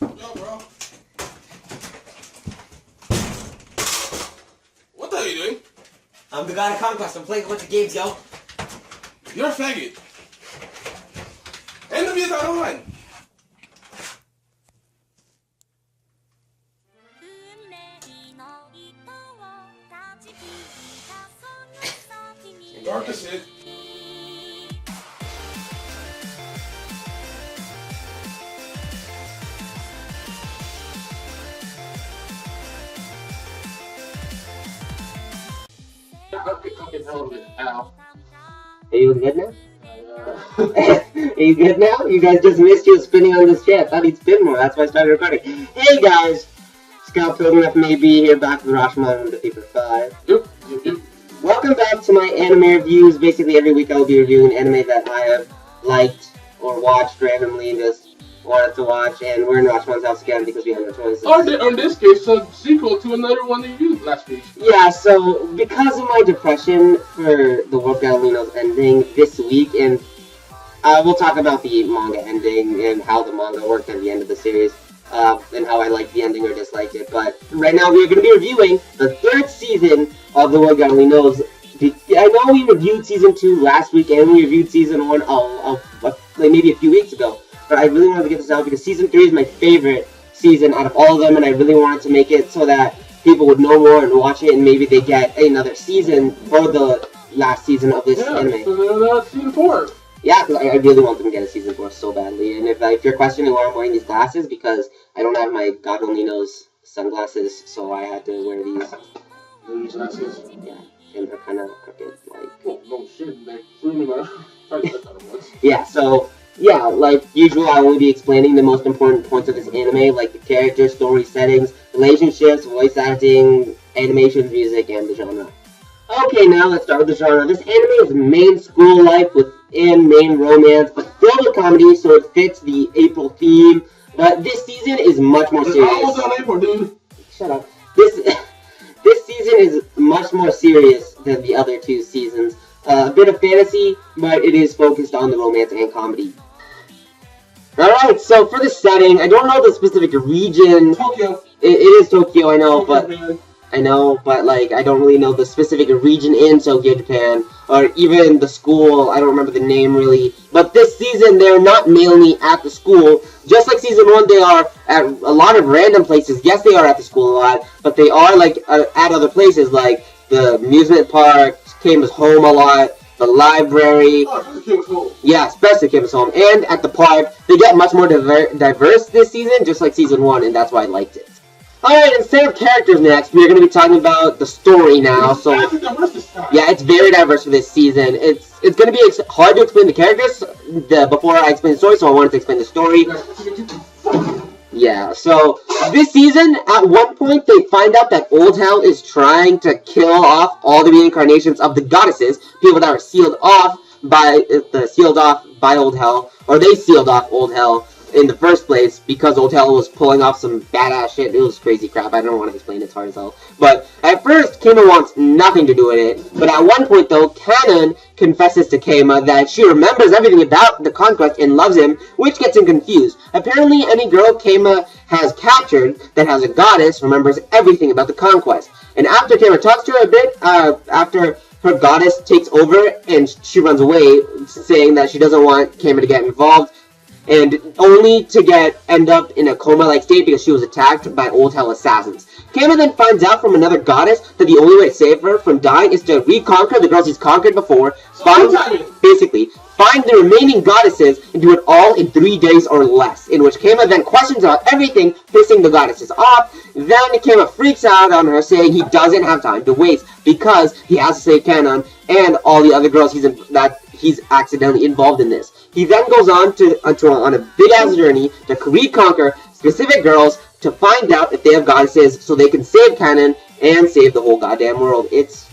Yo, bro. What the hell are you doing? I'm the God of Conquest. I'm playing a bunch of games, yo. You're a faggot. End the video, I don't mind. Dark as shit. Are you good now? Are you good now? You guys just missed you spinning on this chair. I thought he'd spin more. That's why I started recording. Hey guys! Scout Pilgrim FMAB here, back with Rashomon with the Paper 5. Yep. Welcome back to my anime reviews. Basically, every week I will be reviewing anime that I have liked or watched randomly and just wanted to watch. And we're in Rashomon's house again because we have no choices. Or in this case, a sequel to another one that you used last week. Yeah, so because of my depression for the World Galino's ending this week, and we'll talk about the manga ending and how the manga worked at the end of the series, and how I liked the ending or disliked it. But right now we are going to be reviewing the third season of the World Galino's. I know we reviewed season 2 last week and we reviewed season 1 like maybe a few weeks ago. But I really wanted to get this out because season 3 is my favorite season out of all of them, and I really wanted to make it so that people would know more and watch it, and maybe they get another season for the last season of this anime. So season 4. Yeah, because I really want them to get a season 4 so badly. And if you're questioning why I'm wearing these glasses, because I don't have my God only knows sunglasses, so I had to wear these. These glasses. Yeah, and they're kind of crooked, like. Oh no shit, man. Yeah, so. Yeah, like usual, I will be explaining the most important points of this anime, like the characters, story settings, relationships, voice acting, animations, music, and the genre. Okay, now let's start with the genre. This anime is main school life within main romance, but filled with comedy, so it fits the April theme. But this season is much more serious. It's almost on April, dude. Shut up. This season is much more serious than the other two seasons. A bit of fantasy, but it is focused on the romance and comedy. Alright, so for the setting, I don't know the specific region. Tokyo. It is Tokyo, I know, Tokyo, but like, I don't really know the specific region in Tokyo, Japan, or even the school. I don't remember the name really. But this season, they're not mainly at the school. Just like season 1, they are at a lot of random places. Yes, they are at the school a lot, but they are like at other places, like the amusement park, Keima's home a lot, the library. Oh, Keima's home. Yeah, especially Keima's home. And at the park, they get much more diverse this season, just like season 1, and that's why I liked it. Alright, instead of characters next, we're going to be talking about the story now. So yeah, it's very diverse for this season. It's going to be hard to explain the characters before I explain the story, so I wanted to explain the story. Yeah, so this season, at one point, they find out that Old Hell is trying to kill off all the reincarnations of the goddesses, people that were sealed off by Old Hell, or they sealed off Old Hell in the first place because Old Hell was pulling off some badass shit. It was crazy crap. I don't want to explain it. It's hard as hell. But at first, Keima wants nothing to do with it. But at one point, though, Kanon confesses to Keima that she remembers everything about the conquest and loves him, which gets him confused. Apparently, any girl Keima has captured that has a goddess remembers everything about the conquest. And after Keima talks to her a bit, after her goddess takes over and she runs away, saying that she doesn't want Keima to get involved, and only to end up in a coma-like state because she was attacked by Old Hell assassins. Keima then finds out from another goddess that the only way to save her from dying is to reconquer the girls he's conquered before, find the remaining goddesses, and do it all in 3 days or less, in which Keima then questions about everything, pissing the goddesses off. Then Keima freaks out on her, saying he doesn't have time to waste because he has to save Kanon and all the other girls he's accidentally involved in this. He then goes on a big-ass journey to reconquer specific girls to find out if they have goddesses so they can save Kanon and save the whole goddamn world. It's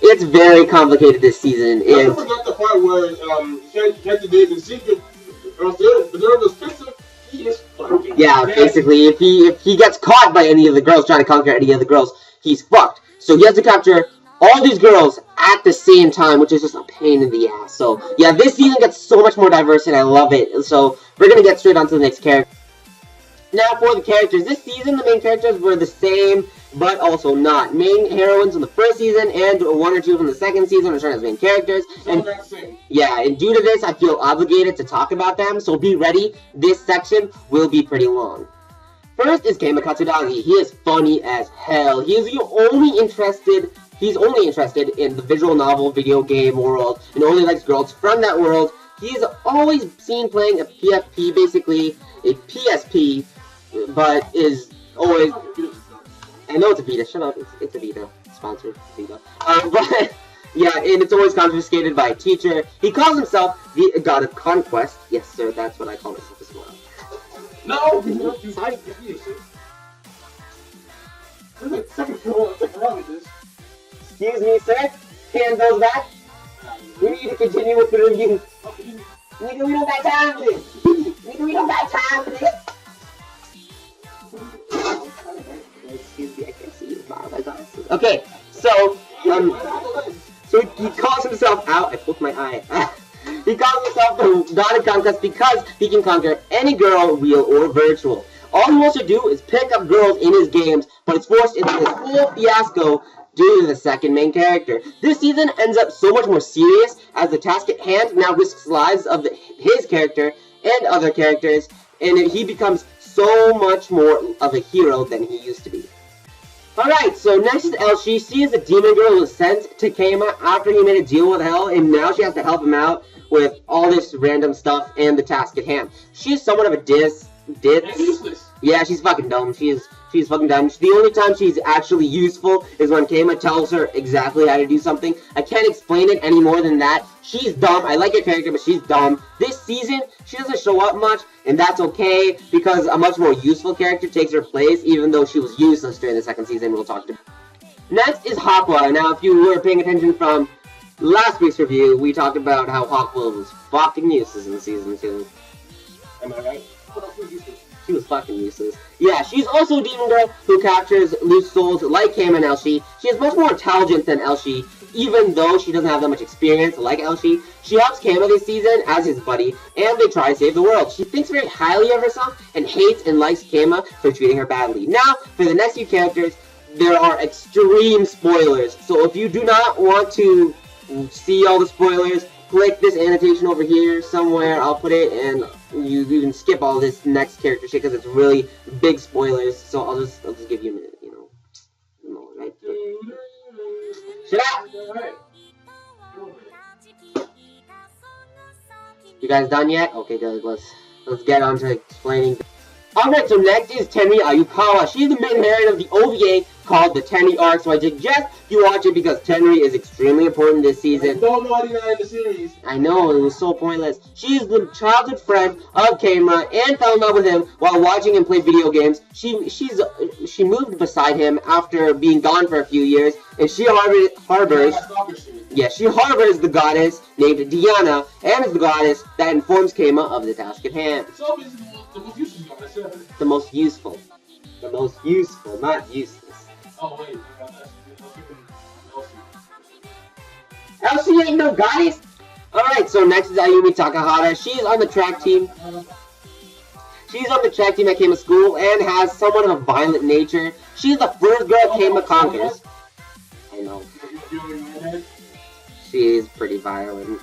very complicated this season. I forgot the part where Captain David's secret, he is fucking yeah, dead. basically, if he gets caught by any of the girls trying to conquer any of the girls, he's fucked. So he has to capture all these girls at the same time, which is just a pain in the ass. So yeah, this season gets so much more diverse, and I love it. So we're gonna get straight on to the next character. Now for the characters, this season the main characters were the same, but also not. Main heroines from the first season and one or two from the second season return as main characters. And yeah, and due to this, I feel obligated to talk about them, so be ready. This section will be pretty long. First is Keima Katsuragi. He is funny as hell. He's only interested in the visual novel video game world and only likes girls from that world. He's always seen playing a PFP, basically a PSP, but is always... I know it's a Vita, shut up, it's a Vita, sponsored Vita. But, yeah, and it's always confiscated by a teacher. He calls himself the God of Conquest. Yes, sir, that's what I call myself as well. No! Sorry. Excuse me, sir. Hand those back. We need to continue with the review. Nigga, we don't got time for this. Nigga, we don't got time for this. Excuse me, I can't see you. Okay, so he calls himself out. I poked my eye. He calls himself the God of Conquest because he can conquer any girl, real or virtual. All he wants to do is pick up girls in his games, but it's forced into this whole fiasco due to the second main character. This season ends up so much more serious as the task at hand now risks lives of his character and other characters, and he becomes so much more of a hero than he used to be. Alright, so next is Elshi. She is a demon girl who was sent to Keima after he made a deal with Hell, and now she has to help him out with all this random stuff and the task at hand. She is somewhat of a ditz. Yeah, she's fucking dumb. She's fucking dumb. The only time she's actually useful is when Keima tells her exactly how to do something. I can't explain it any more than that. She's dumb. I like her character, but she's dumb. This season, she doesn't show up much, and that's okay, because a much more useful character takes her place, even though she was useless during the second season. We'll talk to her. Next is Hawkwa. Now, if you were paying attention from last week's review, we talked about how Hawkwa was fucking useless in season 2. Am I right? She was fucking useless. Yeah, she's also a demon girl who captures loose souls like Keima and Elshi. She is much more intelligent than Elshi, even though she doesn't have that much experience like Elshi. She helps Keima this season as his buddy, and they try to save the world. She thinks very highly of herself and hates and likes Keima for treating her badly. Now, for the next few characters, there are extreme spoilers. So if you do not want to see all the spoilers, click this annotation over here somewhere. I'll put it, and you can skip all this next character shit because it's really big spoilers. So I'll just give you a minute, you know, right there. Shut up! You guys done yet? Okay, good. Let's get on to explaining. Alright, so next is Tenri Ayukawa. She's the main heroine of the OVA called the Tenri Arc, so I suggest you watch it because Tenri is extremely important this season. Don't know anything in the series. I know, it was so pointless. She is the childhood friend of Keima and fell in love with him while watching him play video games. She moved beside him after being gone for a few years, and she harbors the goddess named Diana, and is the goddess that informs Keima of the task at hand. So is the most useful goddess. The most useful. The most useful, not useless. Oh wait, Elshi ain't no goddess! Alright, so next is Ayumi Takahata. She's on the track team. She's on the track team at Keima School and has somewhat of a violent nature. She's the first girl Keima conquers. I know. She's pretty violent.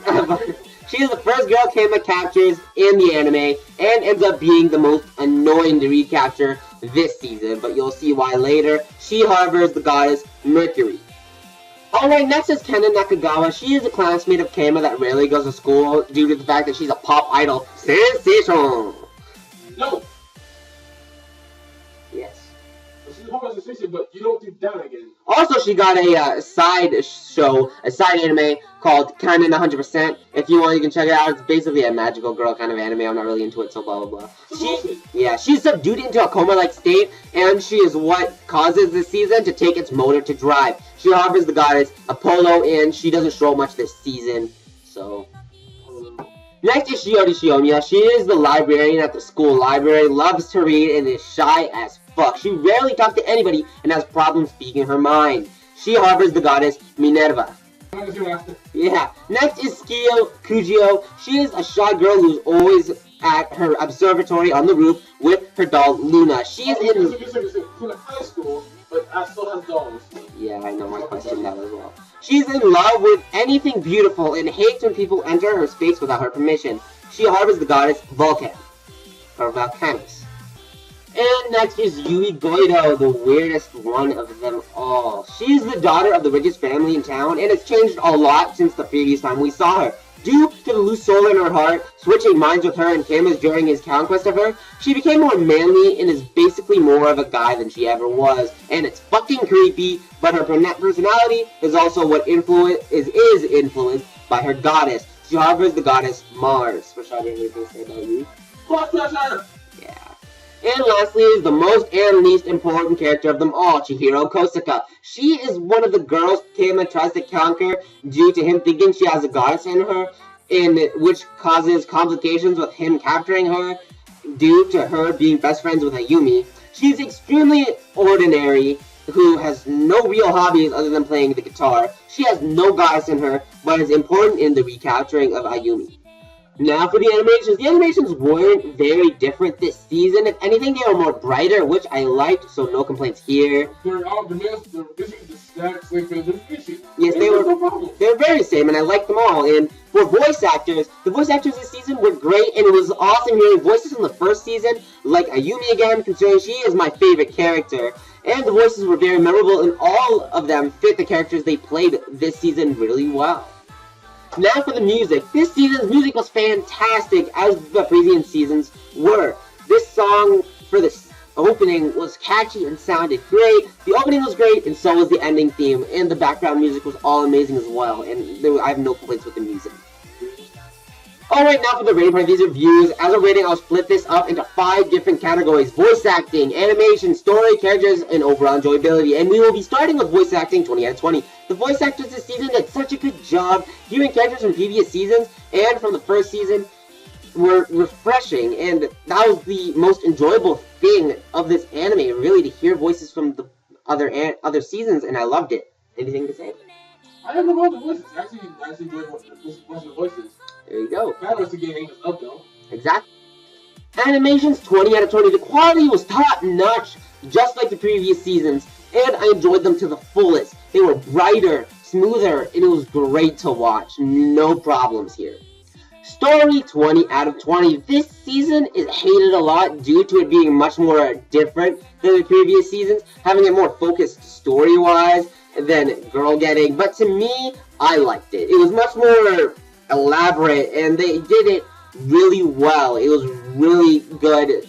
She is the first girl Keima captures in the anime and ends up being the most annoying to recapture this season, but you'll see why later. She harbors the goddess Mercury. Alright, next is Kena Nakagawa. She is a classmate of Keima that rarely goes to school due to the fact that she's a pop idol sensation. No! Yes. She's a sensation, but you don't do that again. Also, she got a side anime called Canon 100%. If you want, you can check it out. It's basically a magical girl kind of anime. I'm not really into it, so blah, blah, blah. She's subdued into a coma-like state, and she is what causes this season to take its motor to drive. She harbors the goddess Apollo, and she doesn't show much this season, so... Next is Shiori Shiomiya. She is the librarian at the school library, loves to read, and is shy as fuck. She rarely talks to anybody and has problems speaking her mind. She harbors the goddess Minerva. I'm gonna see what happens. Yeah. Next is Skio Kujio. She is a shy girl who's always at her observatory on the roof with her doll Luna. She is in. She's in high school, but I still have dolls. Yeah, I know. I questioned that as well. She's in love with anything beautiful and hates when people enter her space without her permission. She harbors the goddess Vulcan, or Volcanus. And next is Yui Goido, the weirdest one of them all. She's the daughter of the richest family in town, and has changed a lot since the previous time we saw her. Due to the loose soul in her heart, switching minds with her and Camus during his conquest of her, she became more manly and is basically more of a guy than she ever was. And it's fucking creepy, but her personality is also what is influenced by her goddess. She harbors the goddess Mars. For sure, anything to say about you? Fuck her! Yeah. And lastly is the most and least important character of them all, Chihiro Kosaka. She is one of the girls Kama tries to conquer due to him thinking she has a goddess in her, which causes complications with him capturing her due to her being best friends with Ayumi. She's extremely ordinary, who has no real hobbies other than playing the guitar. She has no goddess in her, but is important in the recapturing of Ayumi. Now for the animations. The animations weren't very different this season. If anything, they were more brighter, which I liked, so no complaints here. They're basically the exact same thing. Yes, they're very same, and I liked them all. And for voice actors, the voice actors this season were great, and it was awesome hearing voices from the first season, like Ayumi again, considering she is my favorite character. And the voices were very memorable, and all of them fit the characters they played this season really well. Now for the music. This season's music was fantastic, as the previous seasons were. This song for the opening was catchy and sounded great. The opening was great, and so was the ending theme. And the background music was all amazing as well. And I have no complaints with the music. Alright, now for the rating part of these reviews. As a rating, I'll split this up into 5 different categories. Voice acting, animation, story, characters, and overall enjoyability. And we will be starting with voice acting, 20 out of 20. The voice actors this season did such a good job. Hearing characters from previous seasons and from the first season were refreshing. And that was the most enjoyable thing of this anime, really, to hear voices from the other seasons, and I loved it. Anything to say? I have no other voices. I actually enjoyed watching the voices. There you go. That was the game up though. Exactly. Animations, 20 out of 20. The quality was top-notch, just like the previous seasons, and I enjoyed them to the fullest. They were brighter, smoother, and it was great to watch. No problems here. Story, 20 out of 20. This season is hated a lot due to it being much more different than the previous seasons, having it more focused story-wise than girl getting, but to me, I liked it. It was much more elaborate, and they did it really well. It was really good.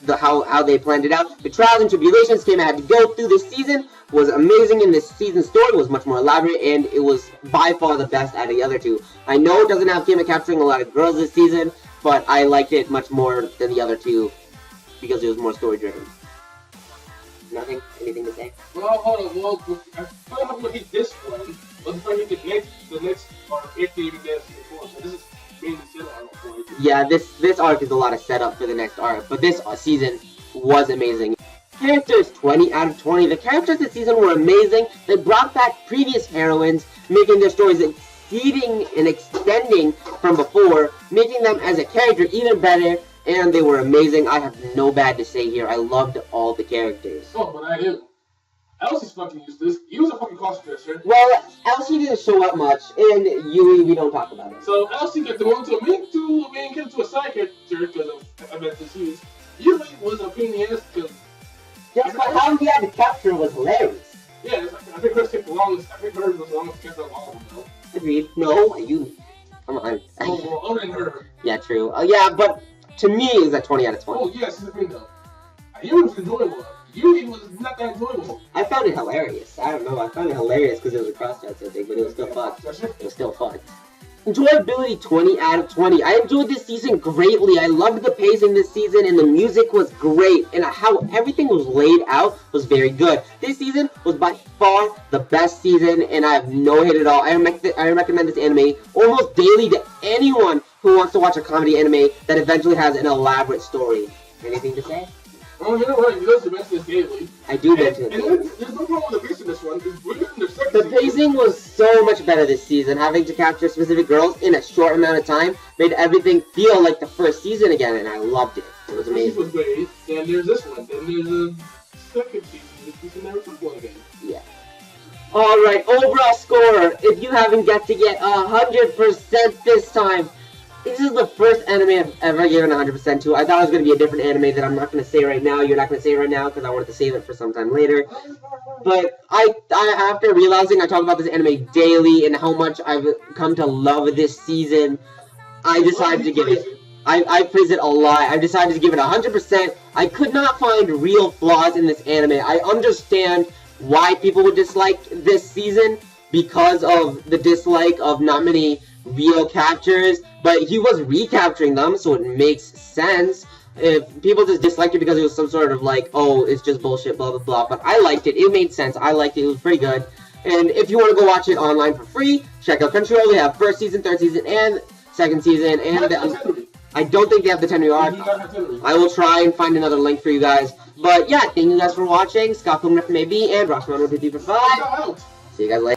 How they planned it out. The trials and tribulations Kama had to go through this season was amazing, and this season's story was much more elaborate, and it was by far the best out of the other two. I know it doesn't have Kama capturing a lot of girls this season, but I liked it much more than the other two because it was more story driven. Nothing? Anything to say? Well, hold on. Well, I thought I'm gonna hit this one, but before I hit the next part, if they even dance before, so this is mainly set arc for it. Yeah, this arc is a lot of setup for the next arc, but this season was amazing. Characters, 20 out of 20. The characters this season were amazing. They brought back previous heroines, making their stories exceeding and extending from before, making them as a character even better, and they were amazing. I have no bad to say here. I loved all the characters. Oh, but I didn't. Elsie's fucking useless. He was a fucking crossdresser. Well, Elsie didn't show up much, and Yui, we don't talk about it. So Elsie got the one to a main character to a side character because of events and scenes. Yui was a pain in the ass because... Just but how he had to capture was hilarious. Yeah, it's like, I think hers took the longest. I think hers was the longest to get that long though. Agreed. No, Yui. Come on. Oh, well, other than her. Yeah, true. Yeah, but to me, it was a 20 out of 20. Oh, yes, the thing though. Yui was enjoyable. Yui was not that enjoyable. I found it hilarious. I don't know. I found it hilarious because it was a cross-dresser thing, but it was still fun. It was still fun. Enjoyability, 20 out of 20. I enjoyed this season greatly. I loved the pacing this season, and the music was great, and how everything was laid out was very good. This season was by far the best season, and I have no hate at all. I recommend this anime almost daily to anyone who wants to watch a comedy anime that eventually has an elaborate story. Anything to say? Oh, you know what? You guys mentioned this daily. I do And mention it. there's no problem with the pacing in this one. It's weirder than their second The season. pacing was so much better this season. Having to capture specific girls in a short amount of time made everything feel like the first season again, and I loved it. It was The first season amazing. was great. Then there's this one. Then there's a second season. This season never took one again. Yeah. Alright, overall score. If you haven't got to get 100% this time, this is the first anime I've ever given 100% to. I thought it was going to be a different anime that I'm not going to say right now. You're not going to say right now because I wanted to save it for some time later. But I after realizing I talk about this anime daily and how much I've come to love this season, I decided to give it. I praise it a lot. I decided to give it 100%. I could not find real flaws in this anime. I understand why people would dislike this season because of the dislike of not many real captures, but he was recapturing them, so it makes sense. If people just disliked it because it was some sort of like, oh, it's just bullshit, blah blah blah, but I liked it. It made sense. I liked it. It was pretty good. And if you want to go watch it online for free, check out Crunchyroll. They have first season, third season, and second season. And I don't think they have the 10 I will try and find another link for you guys. But yeah, thank you guys for watching. Scott Pumner from AB and Rossman123 for 5. See you guys later.